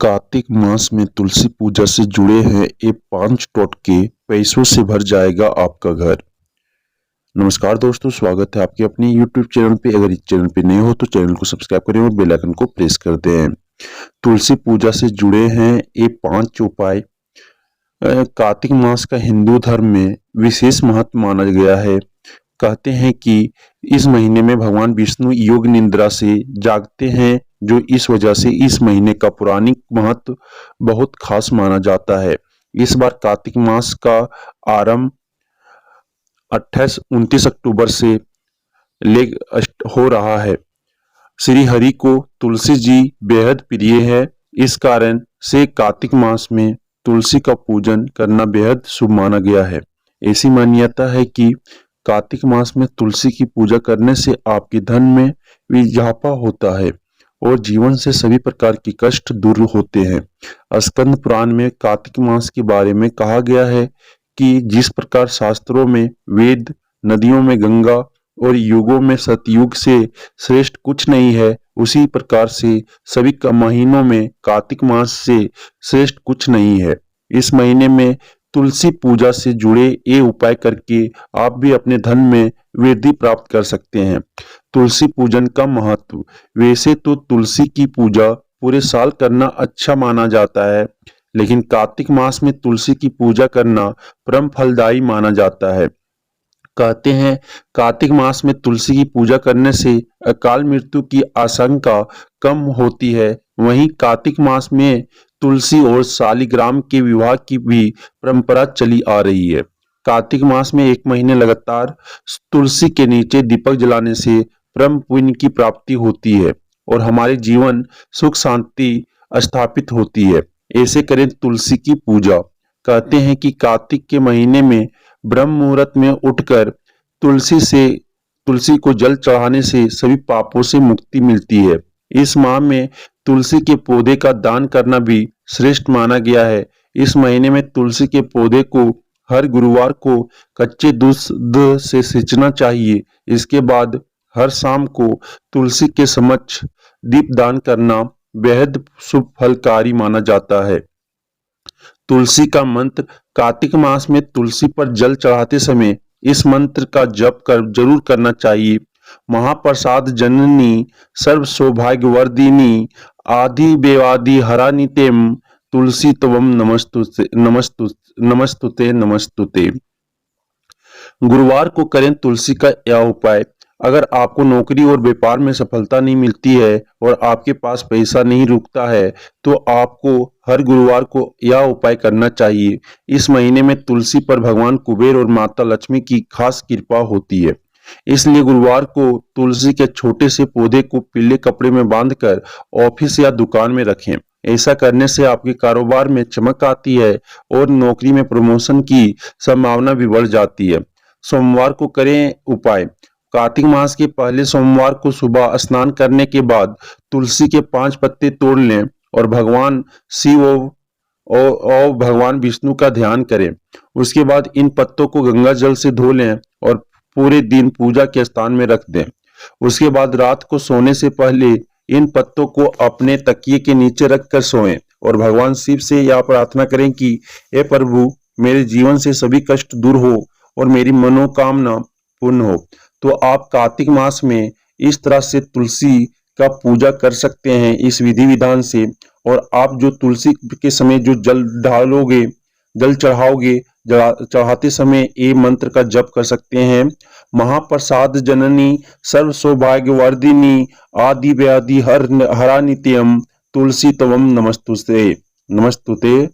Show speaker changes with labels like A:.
A: कार्तिक मास में तुलसी पूजा से जुड़े हैं ये 5 टोटके, पैसों से भर जाएगा आपका घर। नमस्कार दोस्तों, स्वागत है आपके अपने YouTube चैनल पे। अगर इस चैनल पे नए हो तो चैनल को सब्सक्राइब करें और बेल आइकन को प्रेस कर दें। तुलसी पूजा से जुड़े हैं ये 5 उपाय। कार्तिक मास का हिंदू धर्म में विशेष महत्व माना गया है। कहते हैं कि इस महीने में भगवान विष्णु योग निद्रा से जागते हैं, जो इस वजह से इस महीने का पौराणिक महत्व बहुत खास माना जाता है। इस बार कार्तिक मास का आरंभ 28-29 अक्टूबर से ले हो रहा है। श्री हरि को तुलसी जी बेहद प्रिय है। इस कारण से कार्तिक मास में तुलसी का पूजन करना बेहद शुभ माना गया है। ऐसी मान्यता है कि कार्तिक मास में तुलसी की पूजा करने से आपके धन में इजाफा होता है और जीवन से सभी प्रकार की कष्ट दूर होते हैं। स्कंद पुराण में कार्तिक मास के बारे में कहा गया है कि जिस प्रकार शास्त्रों में वेद, नदियों में गंगा और युगों में सतयुग से श्रेष्ठ कुछ नहीं है, उसी प्रकार से सभी महीनों में कार्तिक मास से श्रेष्ठ कुछ नहीं है। इस महीने में तुलसी पूजा से जुड़े ये उपाय करके आप भी अपने धन में वृद्धि प्राप्त कर सकते हैं। तुलसी पूजन का महत्व। वैसे तो तुलसी की पूजा पूरे साल करना अच्छा माना जाता है, लेकिन कार्तिक मास में तुलसी की पूजा करना परम फलदायी माना जाता है। कहते हैं कार्तिक मास में तुलसी की पूजा करने से अकाल मृत्यु की आशंका कम होती है। वहीं कार्तिक मास में तुलसी और शालिग्राम के विवाह की भी परंपरा चली आ रही है। कार्तिक मास में 1 महीने लगातार तुलसी के नीचे दीपक जलाने से परम पुण्य की प्राप्ति होती है और हमारे जीवन सुख शांति स्थापित होती है। ऐसे करें तुलसी की पूजा। कहते हैं कि कार्तिक के महीने में ब्रह्म मुहूर्त में उठकर तुलसी को जल चढ़ाने से सभी पापों से मुक्ति मिलती है। इस माह में तुलसी के पौधे का दान करना भी श्रेष्ठ माना गया है। इस महीने में तुलसी के पौधे को हर गुरुवार को कच्चे दूध से सींचना चाहिए। इसके बाद हर शाम को तुलसी के समक्ष दीप दान करना बेहद शुभ फलकारी माना जाता है। तुलसी का मंत्र। कार्तिक मास में तुलसी पर जल चढ़ाते समय इस मंत्र का जप जरूर करना चाहिए। महाप्रसाद जननी सर्व सौभाग्यवर्धिनी आदि बेवादि हरानितेम तुलसी तवम नमस्तुते नमस्तुते नमस्तुते। गुरुवार को करें तुलसी का यह उपाय। अगर आपको नौकरी और व्यापार में सफलता नहीं मिलती है और आपके पास पैसा नहीं रुकता है, तो आपको हर गुरुवार को यह उपाय करना चाहिए। इस महीने में तुलसी पर भगवान कुबेर और माता लक्ष्मी की खास कृपा होती है, इसलिए गुरुवार को तुलसी के छोटे से पौधे को पीले कपड़े में बांधकर ऑफिस या दुकान में रखें। ऐसा करने से आपके कारोबार में चमक आती है और नौकरी में प्रमोशन की संभावना भी बढ़ जाती है। सोमवार को करें उपाय। कार्तिक मास के पहले सोमवार को सुबह स्नान करने के बाद तुलसी के 5 पत्ते तोड़ लें और भगवान शिव और भगवान विष्णु का ध्यान करें। उसके बाद इन पत्तों को गंगा जल से धो लें और पूरे दिन पूजा के स्थान में रख दें। उसके बाद रात को सोने से पहले इन पत्तों को अपने तकिए के नीचे रखकर सोएं और भगवान शिव से यह प्रार्थना करें कि हे प्रभु, मेरे जीवन से सभी कष्ट दूर हो और मेरी मनोकामना पूर्ण हो। तो आप कार्तिक मास में इस तरह से तुलसी का पूजा कर सकते हैं इस विधि विधान से। और आप जो तुलसी के समय जो जल ढालोगे, जल चढ़ाओगे, चढ़ाते समय ये मंत्र का जप कर सकते हैं। महाप्रसाद जननी सर्व सौभाग्यवर्धिनी आदि व्याधि हर हरा नित्यम तुलसी तवम नमस्तुते नमस्तुते।